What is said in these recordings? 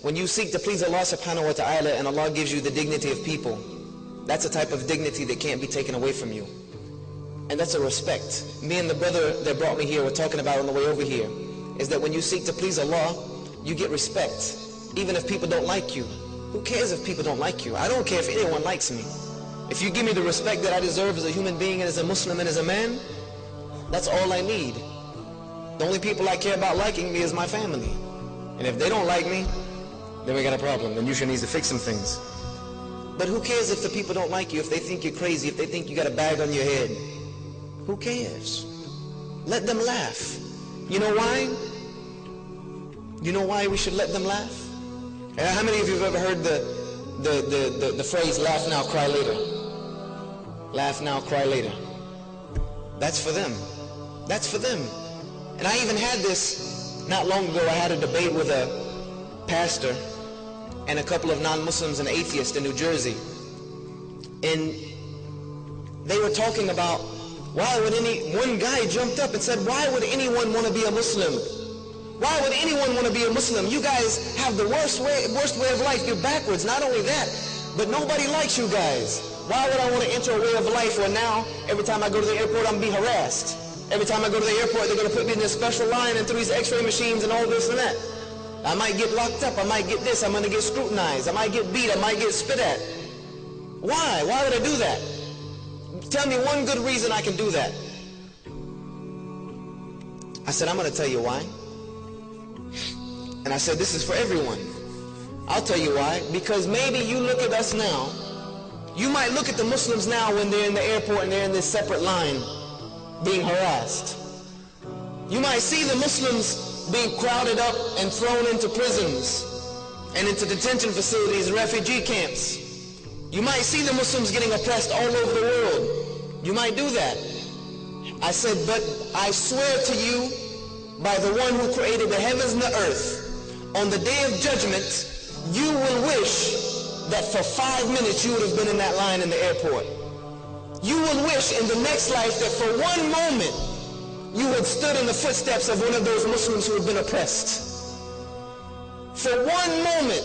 When you seek to please Allah subhanahu wa ta'ala and Allah gives you the dignity of people, that's a type of dignity that can't be taken away from you. And that's a respect. Me and the brother that brought me here were talking about on the way over here, is that when you seek to please Allah, you get respect, even if people don't like you. Who cares if people don't like you? I don't care if anyone likes me. If you give me the respect that I deserve as a human being and as a Muslim and as a man, that's all I need. The only people I care about liking me is my family. And if they don't like me, then we got a problem. Then Yoshua needs to fix some things. But who cares if the people don't like you, if they think you're crazy, if they think you got a bag on your head? Who cares? Let them laugh. You know why? You know why we should let them laugh? How many of you have ever heard the phrase, laugh now, cry later? Laugh now, cry later. That's for them. That's for them. And I even had this not long ago. I had a debate with a pastor and a couple of non-Muslims and atheists in New Jersey. And they were talking about, one guy jumped up and said, why would anyone want to be a Muslim? Why would anyone want to be a Muslim? You guys have the worst way of life. You're backwards. Not only that, but nobody likes you guys. Why would I want to enter a way of life where now, every time I go to the airport, I'm being harassed? Every time I go to the airport, they're going to put me in this special line and through these x-ray machines and all this and that. I might get locked up. I might get this. I'm going to get scrutinized. I might get beat. I might get spit at. Why? Why would I do that? Tell me one good reason I can do that. I said, I'm going to tell you why. And I said, this is for everyone. I'll tell you why. Because maybe you look at us now. You might look at the Muslims now when they're in the airport and they're in this separate line being harassed. You might see the Muslims being crowded up and thrown into prisons and into detention facilities and refugee camps. You might see the Muslims getting oppressed all over the world. You might do that. I said, but I swear to you by the one who created the heavens and the earth, on the day of judgment, you will wish that for 5 minutes you would have been in that line in the airport. You will wish in the next life that for 1 moment you had stood in the footsteps of one of those Muslims who had been oppressed. For 1 moment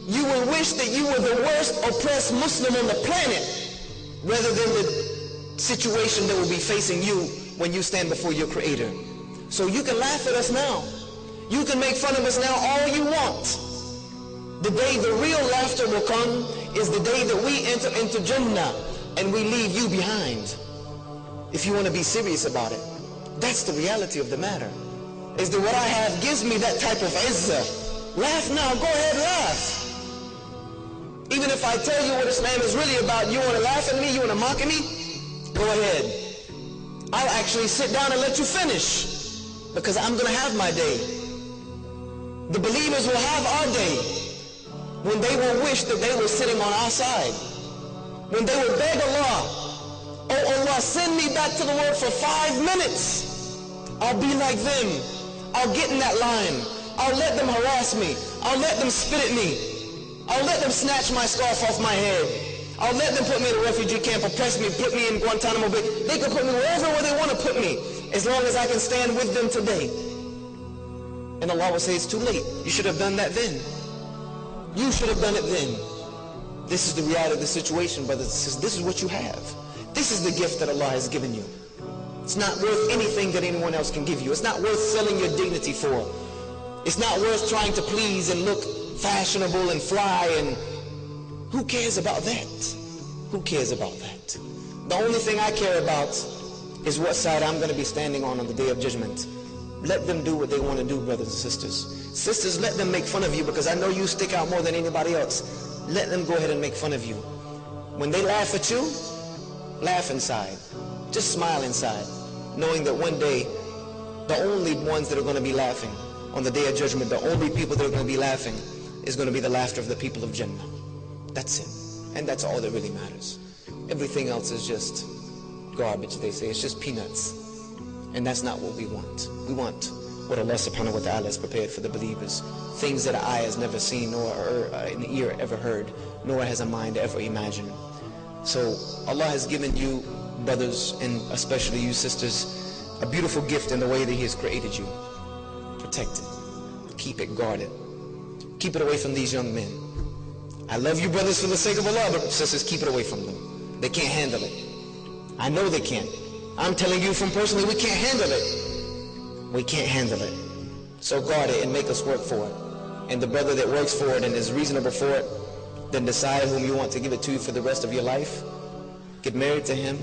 you will wish that you were the worst oppressed Muslim on the planet, rather than the situation that will be facing you when you stand before your Creator. So you can laugh at us now. You can make fun of us now all you want. The day the real laughter will come is the day that we enter into Jannah and we leave you behind. If you want to be serious about it, that's the reality of the matter. Is that what I have gives me that type of izzah. Laugh now, go ahead, laugh. Even if I tell you what Islam is really about, you want to laugh at me, you want to mock at me, go ahead. I'll actually sit down and let you finish, because I'm going to have my day. The believers will have our day, when they will wish that they were sitting on our side, when they will beg Allah, oh Allah, send me back to the world for 5 minutes. I'll be like them. I'll get in that line. I'll let them harass me. I'll let them spit at me. I'll let them snatch my scarf off my head. I'll let them put me in a refugee camp, oppress me, put me in Guantanamo Bay. They can put me wherever they want to put me, as long as I can stand with them today. And Allah will say, it's too late. You should have done that then. You should have done it then. This is the reality of the situation, brothers and sisters. This is what you have. This is the gift that Allah has given you. It's not worth anything that anyone else can give you. It's not worth selling your dignity for. It's not worth trying to please and look fashionable and fly, and who cares about that? Who cares about that? The only thing I care about is what side I'm going to be standing on the day of judgment. Let them do what they want to do, brothers and sisters. Sisters, let them make fun of you, because I know you stick out more than anybody else. Let them go ahead and make fun of you. When they laugh at you, laugh inside. Just smile inside, knowing that one day, the only ones that are going to be laughing on the day of judgment, the only people that are going to be laughing is going to be the laughter of the people of Jannah. That's it. And that's all that really matters. Everything else is just garbage, they say. It's just peanuts. And that's not what we want. We want what Allah subhanahu wa ta'ala has prepared for the believers. Things that an eye has never seen, nor an ear ever heard, nor has a mind ever imagined. So Allah has given you, brothers, and especially you sisters, a beautiful gift in the way that He has created you. Protect it. Keep it guarded. Keep it away from these young men. I love you brothers for the sake of Allah, but sisters, keep it away from them. They can't handle it. I know they can't. I'm telling you from personally, we can't handle it. We can't handle it. So guard it and make us work for it. And the brother that works for it and is reasonable for it, then decide whom you want to give it to for the rest of your life. Get married to him,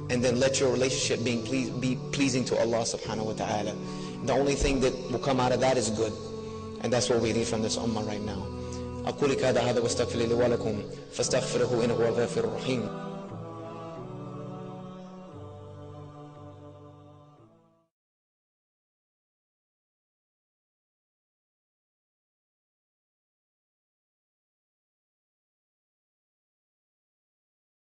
and then let your relationship be pleasing to Allah subhanahu wa ta'ala. The only thing that will come out of that is good. And that's what we need from this ummah right now. أقول هذا واستغفر لي ولكم فاستغفره إنه هو الغفور الرحيم.